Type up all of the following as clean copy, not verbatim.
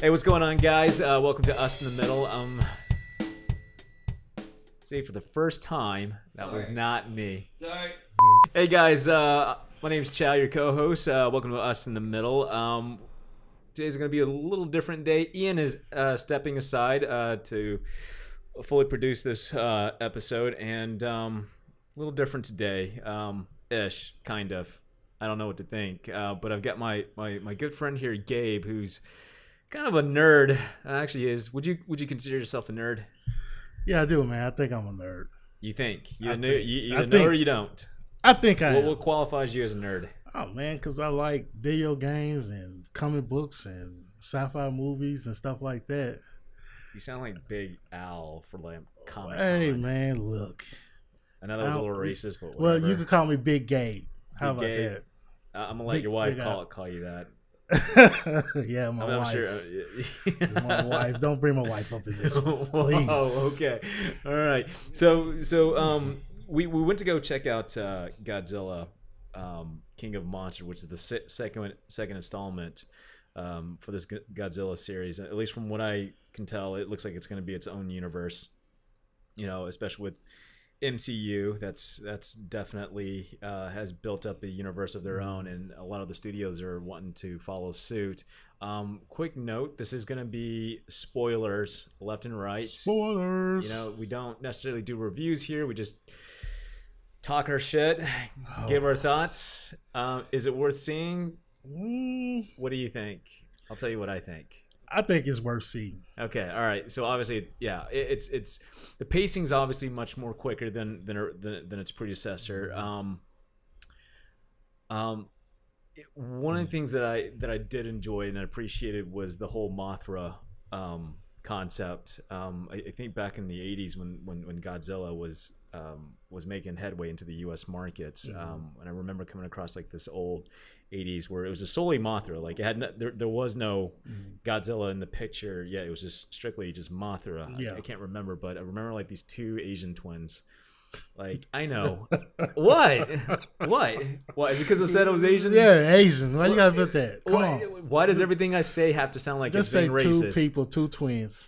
Hey, what's going on, guys? Welcome to Us in the Middle. See, for the first time, that was not me. Sorry. Hey, guys. My name's Chau, your co-host. Welcome to Us in the Middle. Today's going to be a little different day. Ian is stepping aside to fully produce this episode, and a little different today, ish, kind of. I don't know what to think, but I've got my good friend here, Gabe, who's kind of a nerd. Actually, is. Would you consider yourself a nerd? Yeah, I do, man. I think I'm a nerd. You think you I know think- you I know think- or you don't? I think I am. What qualifies you as a nerd? Oh, man, because I like video games and comic books and sci-fi movies and stuff like that. You sound like Big Al for like comic. Hey, man, look. I know that was a I little don't- racist, but Well, whatever. you could call me Big Gabe. How Big about Gabe. that? I'm gonna let Big- your wife Big call you that. Yeah, my I'm wife. sure. My wife. Don't bring my wife up in this, please. Oh, okay. All right. So we went to go check out Godzilla, King of Monsters, which is the second installment for this Godzilla series. At least from what I can tell, it looks like it's going to be its own universe. You know, especially with MCU, that's definitely has built up a universe of their own, and a lot of the studios are wanting to follow suit. Quick note: this is going to be spoilers left and right. Spoilers. You know, we don't necessarily do reviews here. We just talk our shit, give our thoughts. Is it worth seeing? What do you think? I'll tell you what I think. I think it's worth seeing. Okay, all right. So obviously, yeah, it's the pacing's obviously much more quicker than its predecessor. One of the things that I did enjoy and I appreciated was the whole Mothra concept. I think back in the '80s when Godzilla was making headway into the U.S. markets, and I remember coming across like this old '80s where it was just solely Mothra. Like it had there was no Godzilla in the picture. Yeah, it was just strictly just Mothra. Yeah. I can't remember, but I remember like these two Asian twins. Like I know what is it because I said it was Asian? Yeah, Asian. Why you gotta put that? Come on. Why does everything I say have to sound like Just it's say being two racist? people, two twins.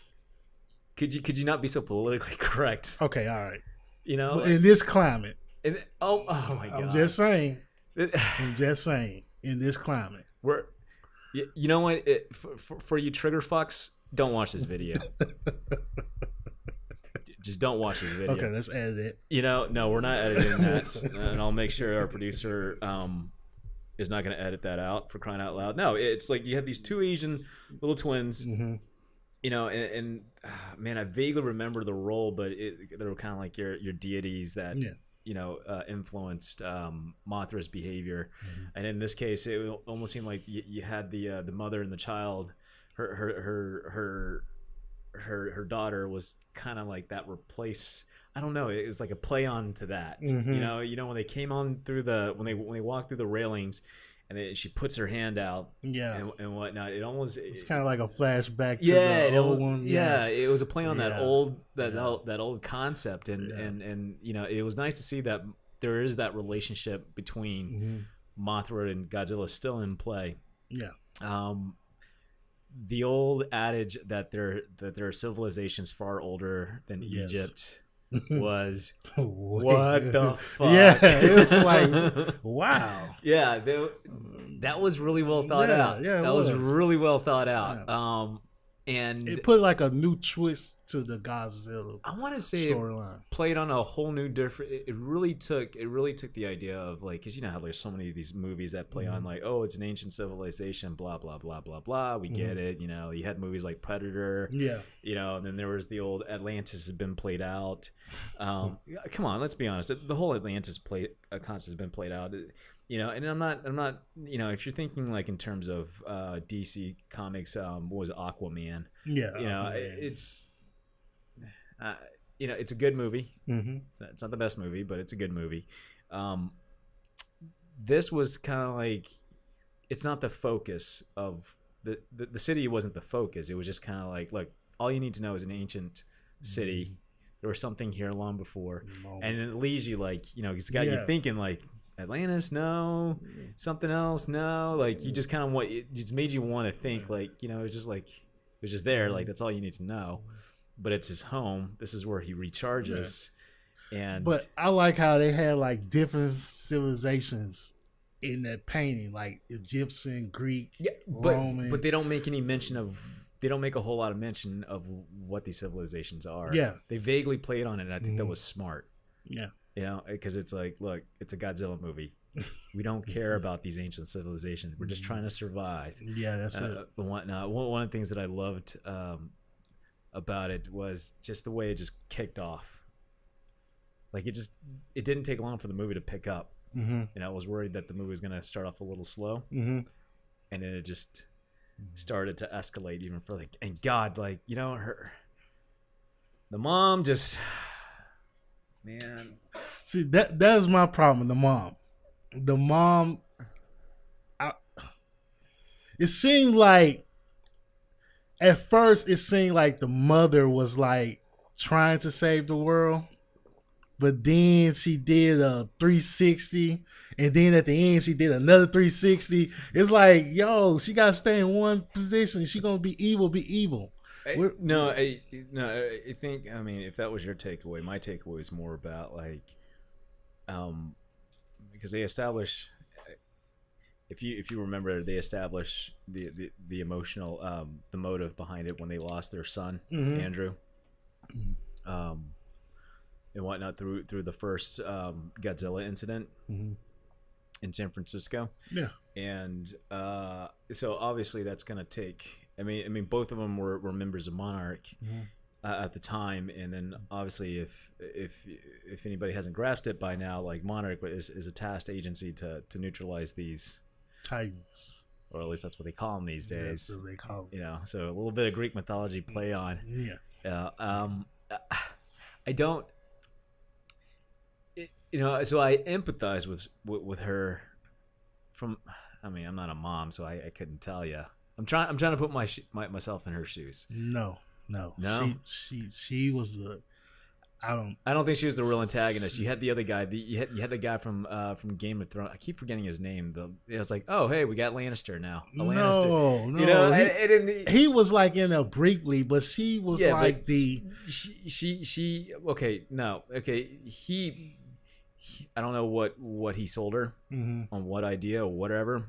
Could you not be so politically correct? Okay, all right. You know? But in this climate, Oh my god! I'm just saying. In this climate. We're, you know what? For you trigger fucks, don't watch this video. Just don't watch this video. Okay, let's edit it. You know, no, we're not editing that, and I'll make sure our producer is not going to edit that out, for crying out loud. No, it's like you have these two Asian little twins. Mm-hmm. You know, and man, I vaguely remember the role, but they were kind of like your deities that you know influenced Mothra's behavior, and in this case, it almost seemed like you had the mother and the child. Her daughter was kind of like that replace. I don't know. It was like a play on to that. Mm-hmm. You know when they came on through when they walked through the railings. And she puts her hand out, and whatnot. It's kind of like a flashback to the old one. Yeah, it was a play on that old concept, and you know, it was nice to see that there is that relationship between Mothra and Godzilla still in play. Yeah. The old adage that there are civilizations far older than Egypt was what the fuck? Yeah, it's like wow. Yeah, that was really well thought out. Yeah, that was really well thought out. Yeah. And it put like a new twist to the Godzilla. I want to say storyline. Played on a whole new different. It really took the idea of like, because you know how there's so many of these movies that play on like, oh, it's an ancient civilization, blah blah blah blah blah. We get it. You know, you had movies like Predator. Yeah. You know, and then there was the old Atlantis has been played out. Come on, let's be honest. The whole Atlantis concept has been played out. You know, and I'm not. You know, if you're thinking like in terms of DC Comics, what was it, Aquaman? Yeah, you know, it's you know, it's a good movie. It's not the best movie, but it's a good movie. This was kind of like, it's not the focus of the city. Wasn't the focus. It was just kind of like, look, all you need to know is an ancient city. There was something here long before, and it leaves you like, you know, it's got you thinking like, Atlantis, no, something else, no. Like you just kind of it just made you want to think, like, you know, it's just like, was just there. Like, that's all you need to know. But it's his home. This is where he recharges. And But I like how they had like different civilizations in that painting, like Egyptian, Greek, Roman. but they don't make any mention of. They don't make a whole lot of mention of what these civilizations are. Yeah. They vaguely played on it, and I think that was smart. Yeah. You know, because it's like, look, it's a Godzilla movie. We don't care about these ancient civilizations. We're just trying to survive. Yeah, that's it. One of the things that I loved about it was just the way it just kicked off. Like, it didn't take long for the movie to pick up. Mm-hmm. You know, I was worried that the movie was going to start off a little slow. Mm-hmm. And then it just started to escalate even further. And God, like, you know, the mom just, man. See, that is my problem. The mom. It seemed like at first it seemed like the mother was like trying to save the world, but then she did a 360, and then at the end she did another 360. It's like, yo, she gotta stay in one position. She gonna be evil, I think, I mean, if that was your takeaway, my takeaway is more about like, because they establish, if you remember, they establish the emotional, the motive behind it when they lost their son, Andrew, and whatnot through the first Godzilla incident in San Francisco. Yeah, and so obviously that's gonna take. I mean, both of them were members of Monarch at the time, and then obviously, if anybody hasn't grasped it by now, like Monarch is a tasked agency to neutralize these Titans, or at least that's what they call them these days. That's what they call them. You know, so a little bit of Greek mythology play on. Yeah. I don't. You know, so I empathize with her. I mean, I'm not a mom, so I couldn't tell you. I'm trying to put myself in her shoes. No. She was the. I don't think she was the real antagonist. You had the other guy. You had the guy from Game of Thrones. I keep forgetting his name. It was like, oh hey, we got Lannister now. No. You know, he was like in a briefly, but she was like the. She okay no okay he I don't know what he sold her on what idea or whatever.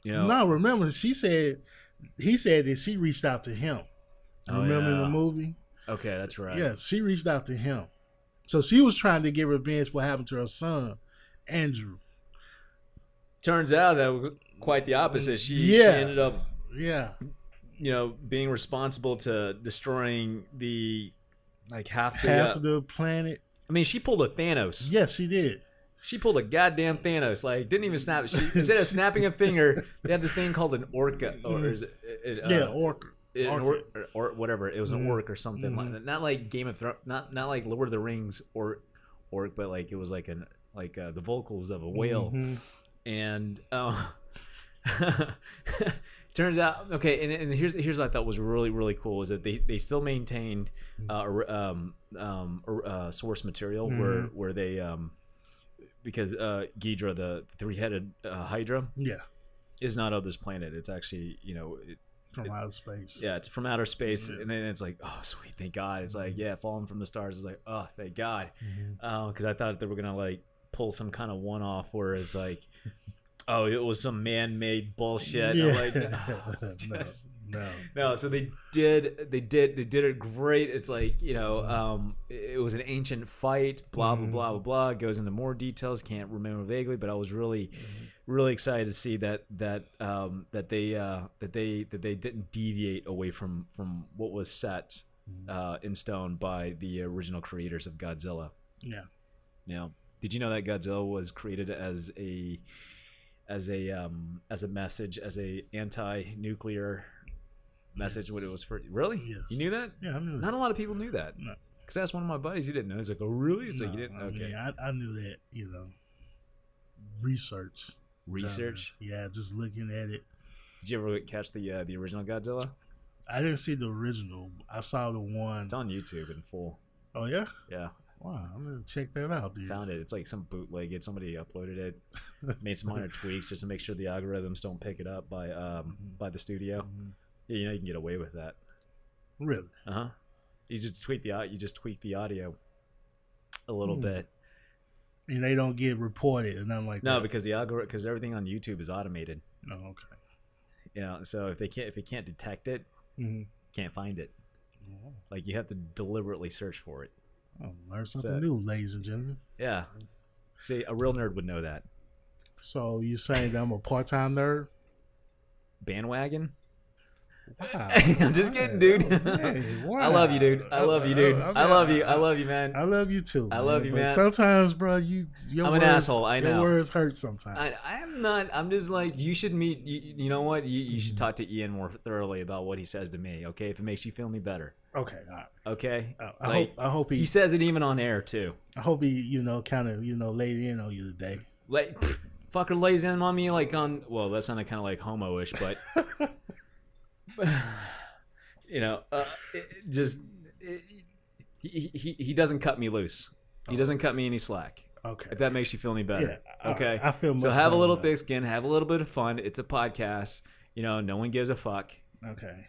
You know. No, remember he said that she reached out to him. Remember in the movie? Okay, that's right. Yeah, she reached out to him. So she was trying to get revenge for what happened to her son, Andrew. Turns out that was quite the opposite. She ended up being responsible to destroying half the planet. I mean, she pulled a Thanos. Yes, she did. She pulled a goddamn Thanos. Like, didn't even snap. Instead of snapping a finger, they had this thing called an orca, or is it? Orca. Or whatever. It was an orc or something. Not like Game of Thrones. Not like Lord of the Rings orc, but like it was like the vocals of a whale. And turns out, okay. And here's what I thought was really really cool is that they still maintained source material where they because Ghidra, the three-headed Hydra, is not of this planet. It's actually from outer space. Yeah, it's from outer space, and then it's like, oh, sweet, thank God. It's like, falling from the stars. It's like, oh, thank God, because I thought they were gonna like pull some kind of one-off where it's like, oh, it was some man-made bullshit. Yeah. I'm like, no. So they did it great. It's like, it was an ancient fight. Blah blah blah blah blah. It goes into more details. Can't remember vaguely, but I was really excited to see that they didn't deviate away from what was set in stone by the original creators of Godzilla. Yeah. Did you know that Godzilla was created as a message, as a anti-nuclear message? What it was for? Really? Yes. You knew that? Yeah, I knew that. Not a lot of people knew that. No. Because that's one of my buddies. He didn't know. He's like, oh, really? It's like, you didn't? Okay. I knew that, research. Yeah, just looking at it. Did you ever catch the original Godzilla? I didn't see the original. I saw the one. It's on YouTube in full. Oh, yeah? Yeah. Wow, I'm going to check that out, dude. Found it. It's like some bootleg. Somebody uploaded it. Made some minor tweaks just to make sure the algorithms don't pick it up by the studio. Yeah, you can get away with that. Really? You just tweak the audio a little bit. And they don't get reported and nothing like that. No, because because everything on YouTube is automated. Oh, okay. Yeah, so if it can't detect it, can't find it. Oh. Like you have to deliberately search for it. Oh, learn something new, ladies and gentlemen. Yeah. See, a real nerd would know that. So you saying that I'm a part-time nerd? Bandwagon? Wow. I'm just kidding, dude. Hey, wow. I love you, dude. I love you, dude. I love you. I love you, man. I love you too. I love you, man. Sometimes, bro, I'm an asshole. I know. Your words hurt sometimes. I am not. I'm just like, you should meet. You know what? You should talk to Ian more thoroughly about what he says to me. Okay, if it makes you feel any better. Okay. All right. Okay. I hope he says it even on air too. I hope he kind of laid in on you today. Like, fucker lays in on me like on. Well, that sounded kind of like homo-ish, but. He doesn't cut me loose. He doesn't cut me any slack. Okay. If that makes you feel any better. Yeah, okay. I feel much so have a little now. thick skin. Have a little bit of fun. It's a podcast. No one gives a fuck. Okay.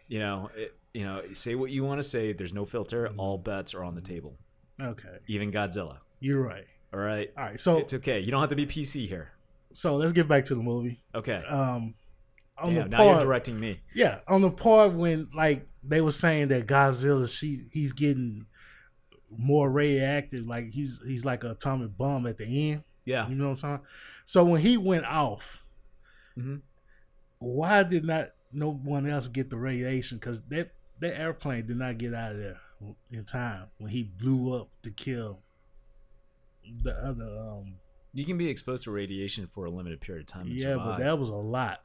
Say what you want to say. There's no filter. All bets are on the table. Okay. Even Godzilla. You're right. All right. All right. So it's okay. You don't have to be PC here. So let's get back to the movie. Okay. Now you're directing me. Yeah, on the part when like they were saying that Godzilla, he's getting more radioactive, like he's like an atomic bomb at the end. Yeah, you know what I'm saying. So when he went off, why did not no one else get the radiation? Because that airplane did not get out of there in time when he blew up to kill the other. You can be exposed to radiation for a limited period of time. And yeah, survive. but that was a lot.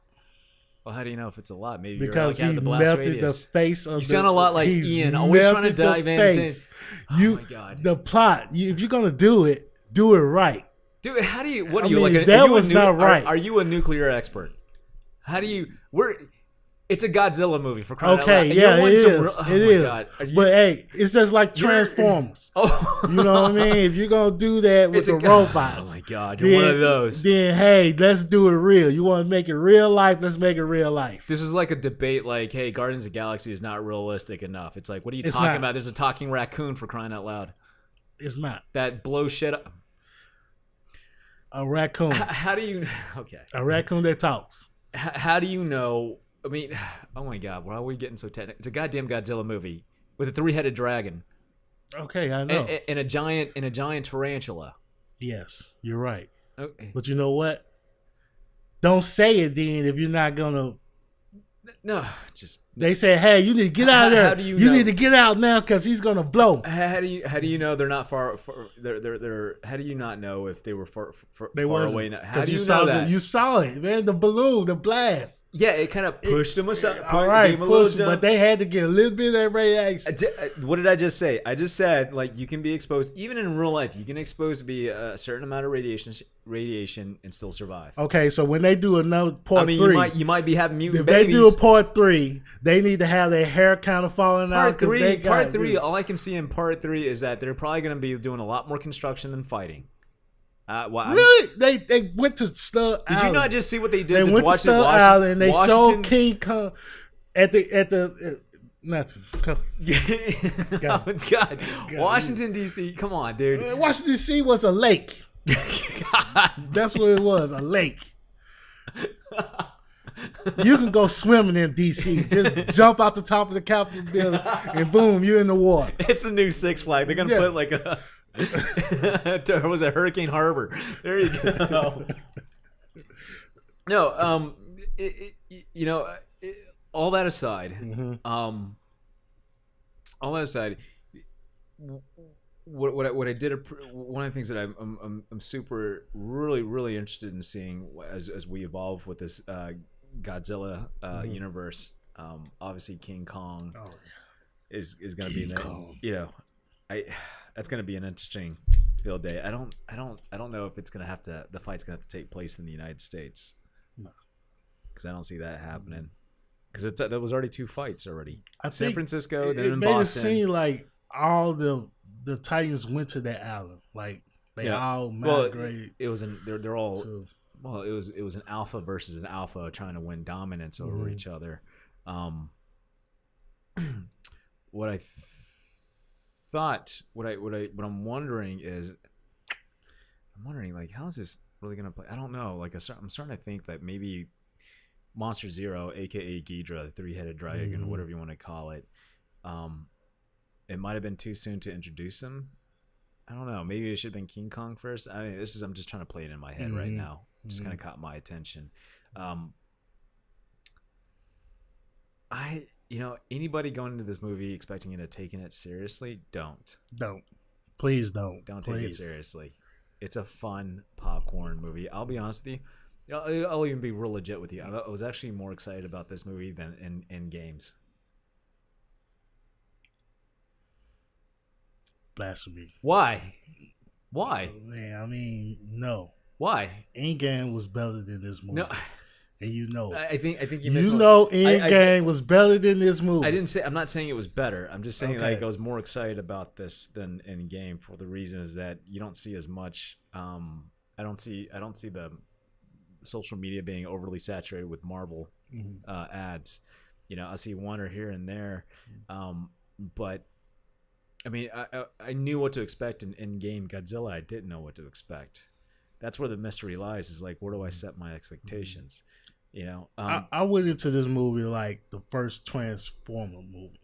Well, how do you know if it's a lot? Maybe because you're like he out of the blast melted radius. the face of. You sound a lot like Ian. Always trying to dive into. Oh my god! The plot. If you're gonna do it right. Dude, how do you? What are you like? That was not right. Are you a nuclear expert? How do you? It's a Godzilla movie for crying out loud. Okay, yeah, it is. It is. God. But hey, it's just like Transformers. You know what I mean? If you're gonna do that with the robots, oh my god, you're one of those. Then hey, let's do it real. You want to make it real life? Let's make it real life. This is like a debate. Like, hey, Guardians of the Galaxy is not realistic enough. It's like, what are you talking about? There's a talking raccoon for crying out loud. It's not. That blows shit up. A raccoon. How do you? Okay. A raccoon that talks. How do you know? I mean, oh my god, why are we getting so technical? It's a goddamn Godzilla movie with a 3-headed dragon. Okay, I know. And a giant tarantula. Yes, you're right. Okay. But you know what? Don't say it then if you're not gonna. No, just they say, hey, you need to get out of there. How do you need to get out now because he's gonna blow. How do you know they're not far? They're how do you not know if they were far away? How do you know that? You saw it, man. The balloon, the blast. Yeah, it kind of pushed them aside. All right, but they had to get a little bit of that radiation. What did I just say? I just said like you can be exposed, even in real life. You can expose to be a certain amount of radiation and still survive. Okay, so when they do another part 3, you might be having mutant if babies. If they do a part 3, they need to have their hair kind of falling out. Part three. All I can see in part 3 is that they're probably going to be doing a lot more construction than fighting. Really? They went to Stud Island. Did you not just see what they did? They went to Stud Island and they showed King Kong at the nothing. Oh God. Washington D.C. Come on, dude. Washington D.C. was a lake. That's what it was, a lake. You can go swimming in D.C. Just jump out the top of the Capitol building and boom, you're in the water. It's the new Six Flags. They're gonna put like a. Was it Hurricane Harbor? There you go. No, all that aside, what I did, one of the things that I'm super really interested in seeing as we evolve with this Godzilla universe. Obviously, King Kong is going to be in that. That's going to be an interesting field day. I don't know if it's going to have to. The fight's going to have to take place in the United States. No, because I don't see that happening. Because there was already 2 fights already. San Francisco, then in Boston. It made it seem like all the Titans went to that island. Like they all migrated. It was they're all. Well, it was an alpha versus an alpha trying to win dominance over each other. what I thought, what I'm wondering is, I'm wondering like, how is this really gonna play? I don't know. Like, I'm starting to think that maybe Monster Zero, aka Ghidra, the three-headed dragon, whatever you want to call it, it might have been too soon to introduce him. I don't know. Maybe it should have been King Kong first. I mean, I'm just trying to play it in my head right now. Just kind of caught my attention. Anybody going into this movie expecting it to taking it seriously, don't. Please don't. Don't take it seriously. It's a fun popcorn movie. I'll be honest with you. I'll even be real legit with you. I was actually more excited about this movie than in games. Blasphemy. Why? Man, I mean, no. Why? Endgame was better than this movie. No. And you know, I think you Endgame was better than this movie. I'm not saying it was better. I'm just saying like I was more excited about this than Endgame for the reason is that you don't see as much. I don't see the social media being overly saturated with Marvel ads. I see one or here and there, but I mean, I knew what to expect in Endgame. Godzilla, I didn't know what to expect. That's where the mystery lies. Is like, where do I set my expectations? I went into this movie like the first Transformer movie.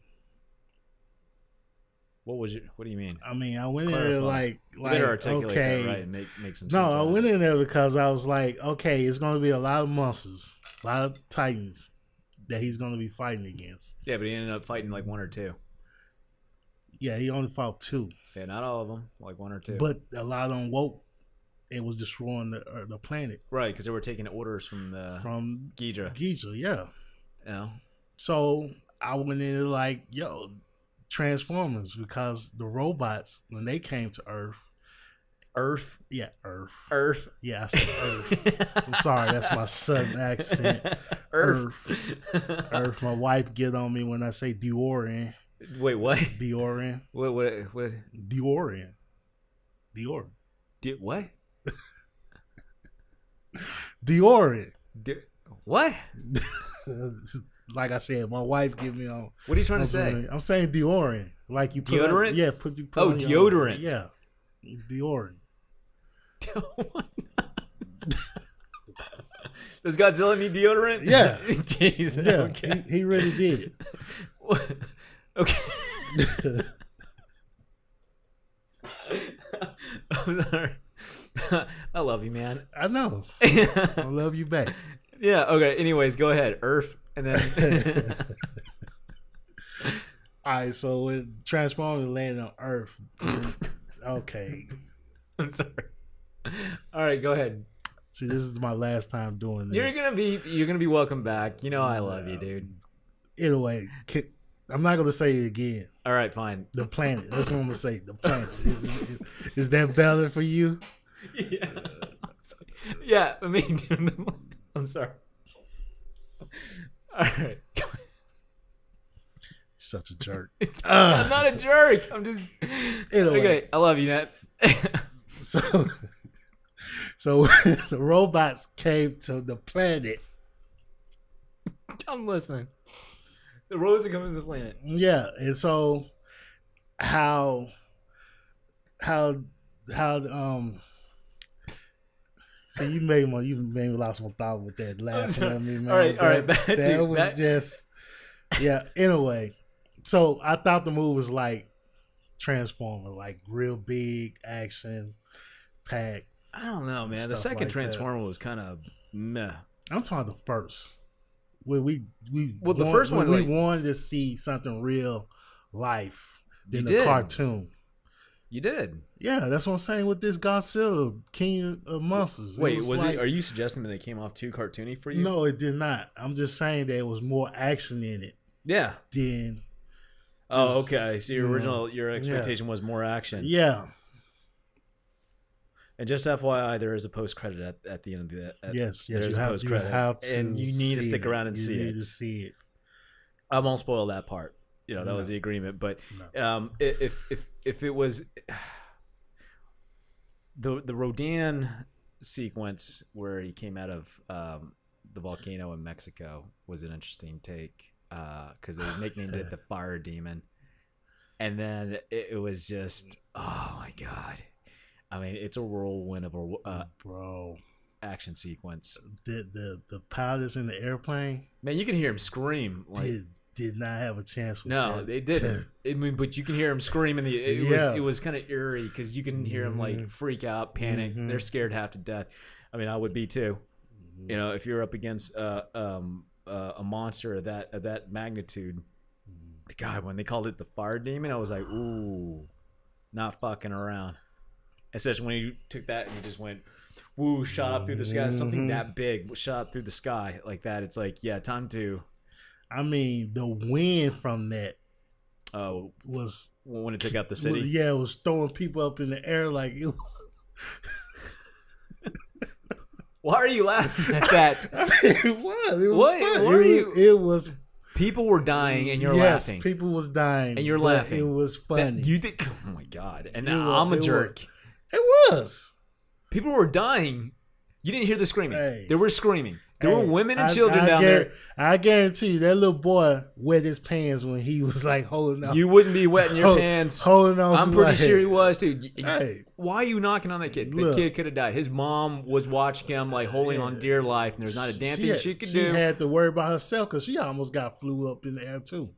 What do you mean? I mean, I went in there like better articulate okay, that right and make some sense. No, I went in there because I was like, okay, it's going to be a lot of monsters, a lot of titans that he's going to be fighting against. Yeah, but he ended up fighting like one or two. Yeah, he only fought two. Yeah, not all of them, like one or two. But a lot of them woke and was destroying the planet. Right, because they were taking orders from Ghidra. Ghidra, yeah. Yeah. So I went in there like, yo, Transformers, because the robots, when they came to Earth. Yeah, Earth. Yeah, I said Earth. I'm sorry, that's my southern accent. Earth. My wife get on me when I say Deorian. Wait, what? Deorian. What? Deorian. What? Deorian. What? Like I said, my wife give me on. What are you trying to say? I'm saying deodorant. Like you put deodorant? Put deodorant. Yeah. Deodorant. Does Godzilla need deodorant? Yeah. Jesus. Yeah. Okay. He really did. Okay. I'm sorry. I love you, man. I know. I love you back. Yeah. Okay. Anyways, go ahead. Earth, and then. All right. So when Transformers landed on Earth, okay. I'm sorry. All right. Go ahead. See, this is my last time doing this. You're gonna be welcome back. You know I love you, dude. Anyway, I'm not gonna say it again. All right, fine. The planet. That's what I'm gonna say. The planet. Is that better for you? Yeah. Yeah. I mean, I'm sorry. All right. Such a jerk. I'm not a jerk. I'm just. Anyway. Okay. I love you, Nat. So the robots came to the planet. I'm listening. The robots are coming to the planet. Yeah, and so how so you made me lost my thought with that laughing at me, man. All right. That was just yeah. Anyway, so I thought the movie was like Transformer, like real big action packed. I don't know, man. The second like Transformer was kind of meh. I'm talking the first. The first one, we wanted to see something real life than the cartoon. You did. Yeah, that's what I'm saying with this Godzilla King of Monsters. Wait, are you suggesting that they came off too cartoony for you? No, it did not. I'm just saying there was more action in it. Yeah. Than okay. So your expectation was more action. Yeah. And just FYI, there is a post credit at the end of that. Yes, there's a post credit, and you need to stick around and see it. You need to see it. I won't spoil that part. That was the agreement. But if it was the Rodan sequence where he came out of the volcano in Mexico was an interesting take because they nicknamed it the Fire Demon. And then it was just, oh my god. I mean, it's a whirlwind of a bro. action sequence. The pilots in the airplane, Man, you can hear him scream. Like, did not have a chance with no, that. they didn't. I mean, but you can hear him scream, and it was kind of eerie because you can hear him like freak out, panic. They're scared half to death. I mean, I would be too. You know, if you're up against a monster of that magnitude. God, when they called it the fire demon, I was like, ooh, not fucking around. Especially when you took that and you just went, woo, shot up through the sky. Something that big shot up through the sky like that. It's like, yeah, time to. I mean, the wind from that was when it took out the city. Yeah, it was throwing people up in the air like it was. Why are you laughing at that? I mean, it was. It was what? fun. What are you? It was. People were dying and you're laughing. Yes, people was dying and you're laughing. It was funny. You think? Oh my god! And I'm a jerk. It was. People were dying. You didn't hear the screaming. Hey. They were screaming. There were women and children down there. I guarantee you, that little boy wet his pants when he was like holding on. You wouldn't be wetting your pants. Holding on. I'm pretty sure he was too. Hey. Why are you knocking on that kid? The kid could have died. His mom was watching him like holding on dear life, and there's not a damn thing she could do. She had to worry about herself because she almost got flew up in the air too.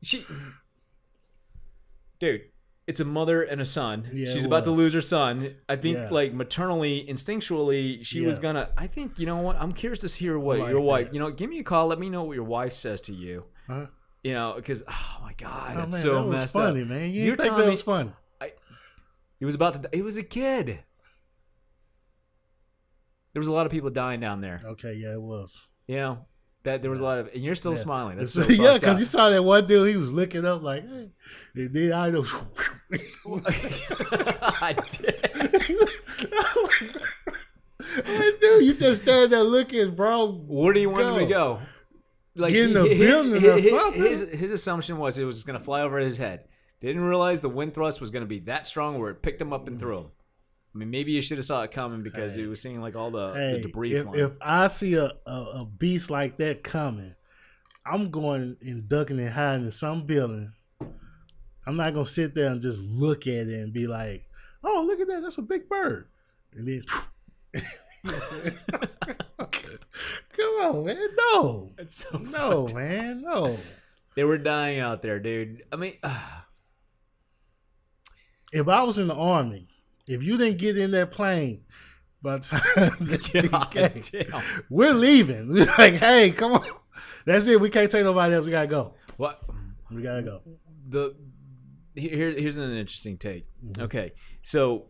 Dude. It's a mother and a son. Yeah, She's about to lose her son. I think, like, maternally, instinctually, she was gonna. I think, you know what? I'm curious to hear what your wife. You know, give me a call. Let me know what your wife says to you. Huh? You know, because oh my god, it's man, so that was messed funny, up. Man, you think that was fun? He was about to. He was a kid. There was a lot of people dying down there. Okay, yeah, it was. You know. That there was a lot of, and you're still smiling. That's so yeah, because you saw that one dude. He was looking up like, "Hey," and then I know. I did. What dude? You just stand there looking, bro. Where do you want him to go? Like get in the building or something. His assumption was it was just going to fly over his head. Didn't realize the wind thrust was going to be that strong where it picked him up and threw him. I mean, maybe you should have saw it coming because it was seeing like all the debris flying. If I see a beast like that coming, I'm going and ducking and hiding in some building. I'm not going to sit there and just look at it and be like, oh, look at that. That's a big bird. And then, come on, man. No. That's so no, man. No. They were dying out there, dude. I mean, if I was in the Army, if you didn't get in that plane by the time we're leaving. We're like, hey, come on. That's it. We can't take nobody else. We got to go. What? We got to go. Here's an interesting take. Mm-hmm. Okay. So,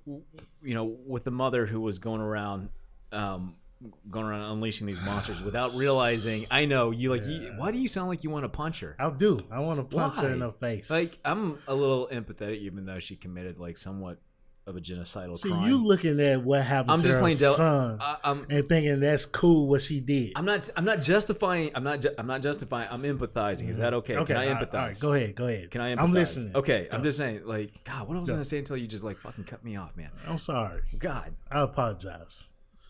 you know, with the mother who was going around unleashing these monsters without realizing, I know, why do you sound like you want to punch her? I do. I want to punch her in the face. Like, I'm a little empathetic even though she committed like somewhat of a genocidal crime. See, you looking at what happened to her son and thinking that's cool what she did. I'm not justifying. I'm not justifying. I'm empathizing. Is that okay? Can I empathize? All right, go ahead. Can I empathize? I'm listening. Okay, I'm just saying, like, God, what I was going to say until you just like fucking cut me off, man. I'm sorry. God. I apologize.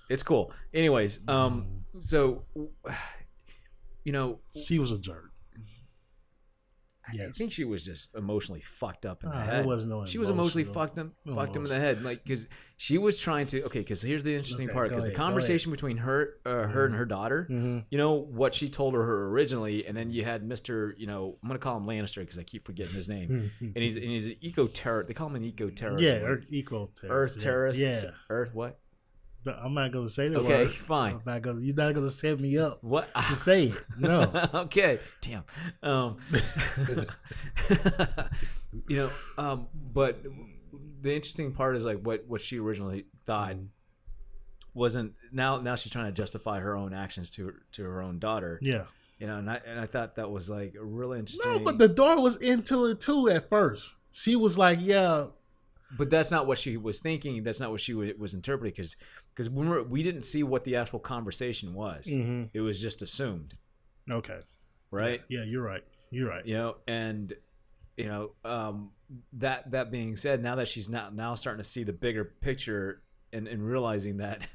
It's cool. Anyways, so, you know. She was a jerk. Yes. I think she was just emotionally fucked up in the head. There was no she was emotionally fucked him in the head, like because she was trying to. Okay, because here's the interesting part. Because the conversation between her and her daughter, you know what she told her originally, and then you had Mr. You know, I'm gonna call him Lannister because I keep forgetting his name, and he's an eco-terrorist. They call him an eco-terrorist. Yeah, eco-terrorist. Earth terrorist. Yeah. Earth what? I'm not gonna say the word. Okay, fine. You're not gonna set me up. What to say it? No. Okay. Damn. You know. But the interesting part is like what she originally thought wasn't. Now she's trying to justify her own actions to her own daughter. Yeah. You know, and I thought that was like really interesting. No, but the daughter was into it too at first. She was like, yeah. But that's not what she was thinking. That's not what she was interpreting because we didn't see what the actual conversation was. Mm-hmm. It was just assumed. Okay. Right? Yeah, you're right. You're right. You know, and you know, that being said, now that she's now starting to see the bigger picture and realizing that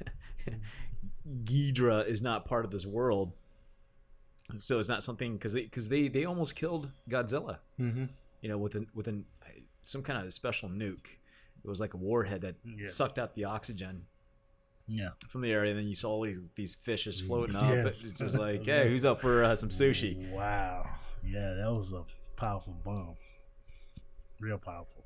Ghidra is not part of this world, so it's not something because they almost killed Godzilla. Mm-hmm. You know, within some kind of special nuke. It was like a warhead that sucked out the oxygen from the area, and then you saw all these fishes floating up. It's just like, hey, who's up for some sushi? Wow. Yeah, that was a powerful bomb. Real powerful.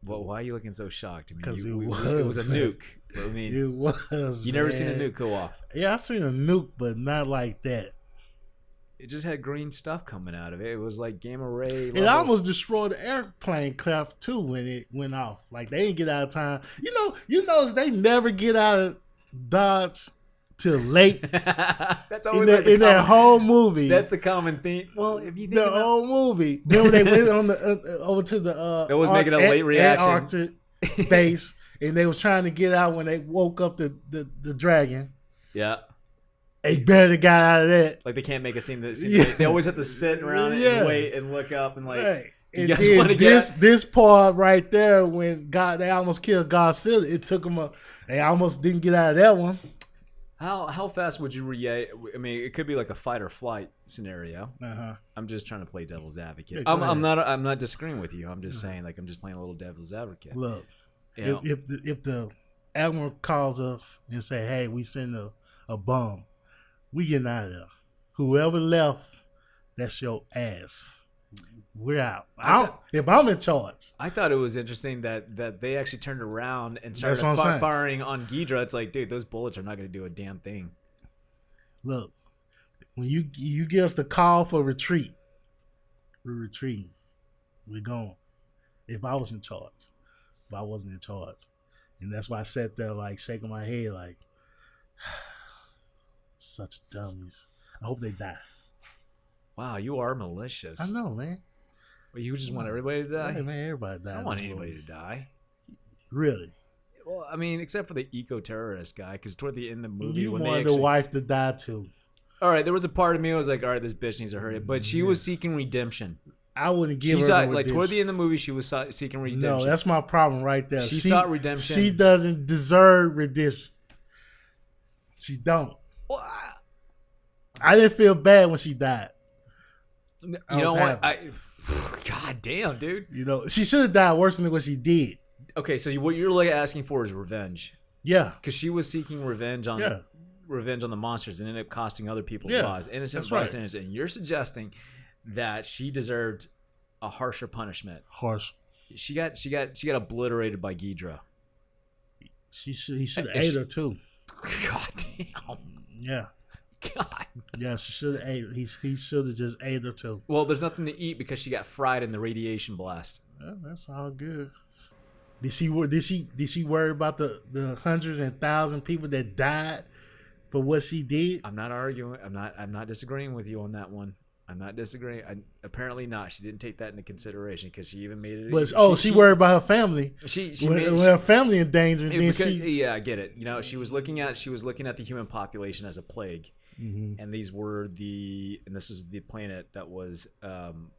Well, why are you looking so shocked? I mean, Because it was a nuke. I mean, it was. You never seen a nuke go off. Yeah, I seen a nuke, but not like that. It just had green stuff coming out of it. It was like gamma ray. It almost destroyed the airplane craft too when it went off. Like they didn't get out of time. You notice they never get out of Dodge till late. That's always in that whole movie. That's the common theme. Well, if you think the whole movie, remember they went on the over to the that was making a late reaction Antarctic base, and they was trying to get out when they woke up the dragon. Yeah. They better got out of that. Like they can't make a scene that they always have to sit around and wait and look up and like. Right. You guys want to get this part right there when they almost killed Godzilla. It took them they almost didn't get out of that one. How fast would you react? I mean, it could be like a fight or flight scenario. Uh-huh. I'm just trying to play devil's advocate. Yeah, I'm not disagreeing with you. I'm just saying like I'm just playing a little devil's advocate. Look, if the admiral calls us and say, "Hey, we send a bomb," we getting out of there. Whoever left, that's your ass. We're out. If I'm in charge. I thought it was interesting that they actually turned around and started firing on Ghidra. It's like, dude, those bullets are not going to do a damn thing. Look, when you give us the call for retreat, we're retreating. We're going. If I was in charge. If I wasn't in charge. And that's why I sat there like shaking my head like, such dummies. I hope they die. Wow, you are malicious. I know, man. Well, you just want everybody to die? Yeah, man, everybody to die. I don't want anybody to die. Really? Well, I mean, except for the eco-terrorist guy, because toward the end of the movie, you when wanted the wife to die too. All right, there was a part of me that was like, all right, this bitch needs to hurry up, but she was seeking redemption. I wouldn't give her redemption. Like toward the end of the movie, she was seeking redemption. No, that's my problem right there. She sought redemption. She doesn't deserve redemption. She don't. Well, I didn't feel bad when she died. You know what? God damn, dude. You know, she should have died worse than what she did. Okay, so what you're like asking for is revenge. Yeah, because she was seeking revenge on the monsters and ended up costing other people's lives, innocent bystanders. Right. And you're suggesting that she deserved a harsher punishment. Harsh. She got obliterated by Ghidra. He should have ate her too. God damn. Yeah. God. Yeah, she should have ate. He should have just ate her too. Well, there's nothing to eat because she got fried in the radiation blast. Well, that's all good. Did she worry about the hundreds and thousands of people that died for what she did? I'm not arguing. I'm not disagreeing with you on that one. I'm not disagreeing. Apparently not. She didn't take that into consideration because she even made it. But she worried about her family. When her family in danger. Yeah, I get it. You know, she was looking at the human population as a plague. Mm-hmm. And this is the planet that was kind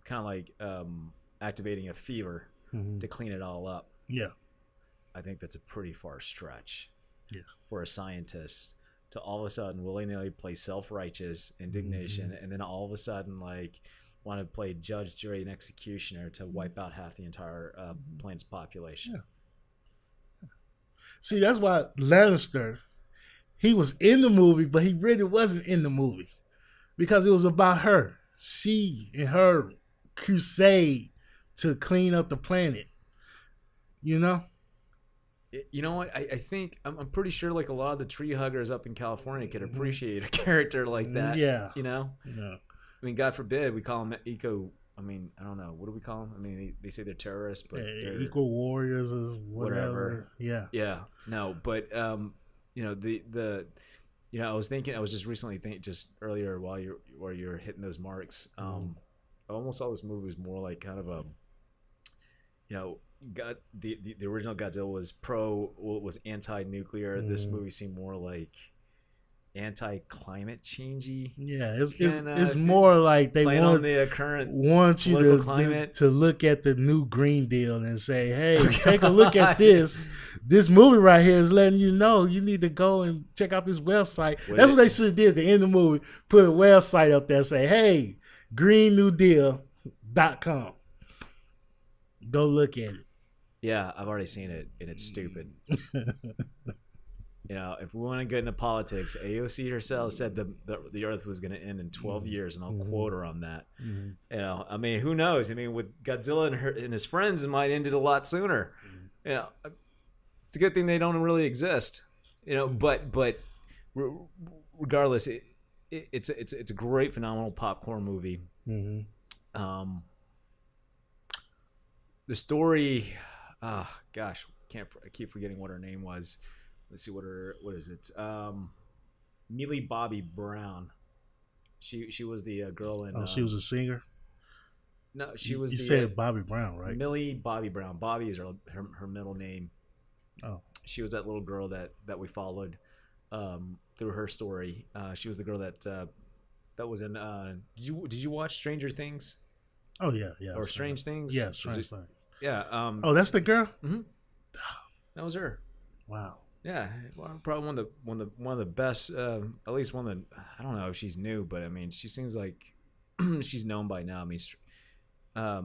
of like activating a fever to clean it all up. Yeah, I think that's a pretty far stretch. Yeah, for a scientist to all of a sudden willy-nilly play self-righteous indignation, and then all of a sudden like want to play judge, jury, and executioner to wipe out half the entire planet's population. Yeah. See, that's why Lannister. He was in the movie, but he really wasn't in the movie because it was about her. She and her crusade to clean up the planet. You know? You know what? I think I'm pretty sure like a lot of the tree huggers up in California could appreciate a character like that. Yeah. You know? Yeah. I mean, God forbid we call them eco. I mean, I don't know. What do we call them? I mean, they say they're terrorists, but they're equal warriors or whatever. Yeah. Yeah. No, but you know I was just recently thinking just earlier while you're hitting those marks. I almost saw this movie as more like kind of a, you know, the original Godzilla was anti-nuclear. This movie seemed more like anti-climate changey. Yeah, it's more like they want the current want you to look at the new Green Deal and say, hey, take a look at this. This movie right here is letting you know you need to go and check out this website. That's what they should have did at the end of the movie. Put a website up there and say, hey, Green New Deal. .com. Go look at it. Yeah, I've already seen it, and it's stupid. If we want to get into politics, AOC herself said the Earth was going to end in 12 years, and I'll quote her on that. I mean, who knows? I mean, with Godzilla and his friends, it might end it a lot sooner. It's a good thing they don't really exist. But regardless, it's a great, phenomenal popcorn movie. The story, gosh, I keep forgetting what her name was. Let's see what is it? Millie Bobby Brown. She was the girl in. She was a singer. No, she was. You said Bobby Brown, right? Millie Bobby Brown. Bobby is her middle name. Oh. She was that little girl that we followed through her story. She was the girl that was in. Did you watch Stranger Things? Oh yeah. Or Strange Things? Yeah, Strange Things. Yeah. That's the girl. Mm-hmm. That was her. Wow. Yeah, well, probably one of the best. At least one of the. I don't know if she's new, but I mean, she seems like she's known by now. I mean, I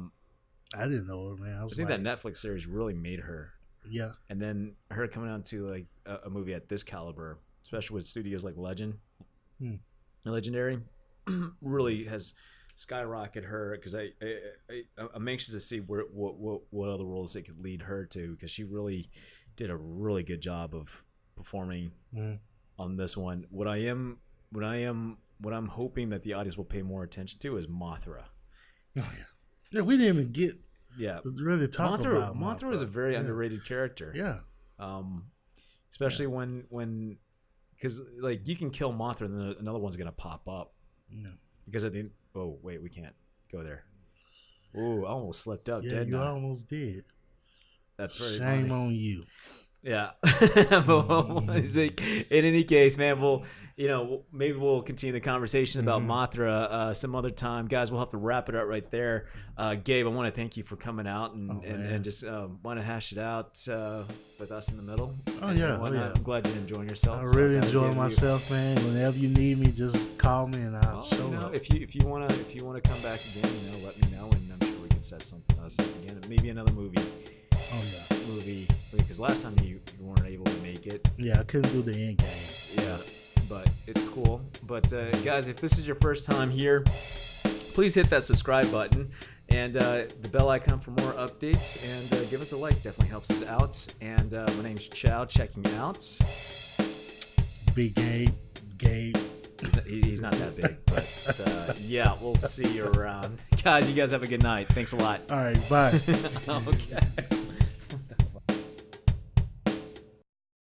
didn't know her, man. I think that Netflix series really made her. Yeah. And then her coming out to like a movie at this caliber, especially with studios like Legendary, really has skyrocketed her, because I'm anxious to see what other roles it could lead her to, because she really did a really good job of performing on this one. What I'm hoping that the audience will pay more attention to is Mothra. Oh yeah, we didn't even get really talk Mothra. about Mothra is a very underrated character. Yeah. Especially when because like you can kill Mothra and then another one's gonna pop up. Yeah. Because at the oh wait, we can't go there. Oh, I almost slipped up. Yeah, dead you now. almost did. That's very shame funny. on you. Yeah. In any case, man, maybe we'll continue the conversation about Mothra some other time. Guys, we'll have to wrap it up right there. Gabe, I want to thank you for coming out and just want to hash it out with us in the middle. I'm glad you're enjoying yourself. I really enjoy myself, man. Whenever you need me, just call me and I'll show up. If you wanna come back again, let me know, and I'm sure we can set something else up again. Maybe another movie. Movie, because last time you weren't able to make it. Yeah, I couldn't do the end game. Yeah, but it's cool. But guys, if this is your first time here, please hit that subscribe button and the bell icon for more updates, and give us a like. Definitely helps us out. And my name's Chau, checking out. Big Gabe. He's not that big, but yeah, we'll see you around. Guys, you guys have a good night. Thanks a lot. All right, bye. Okay.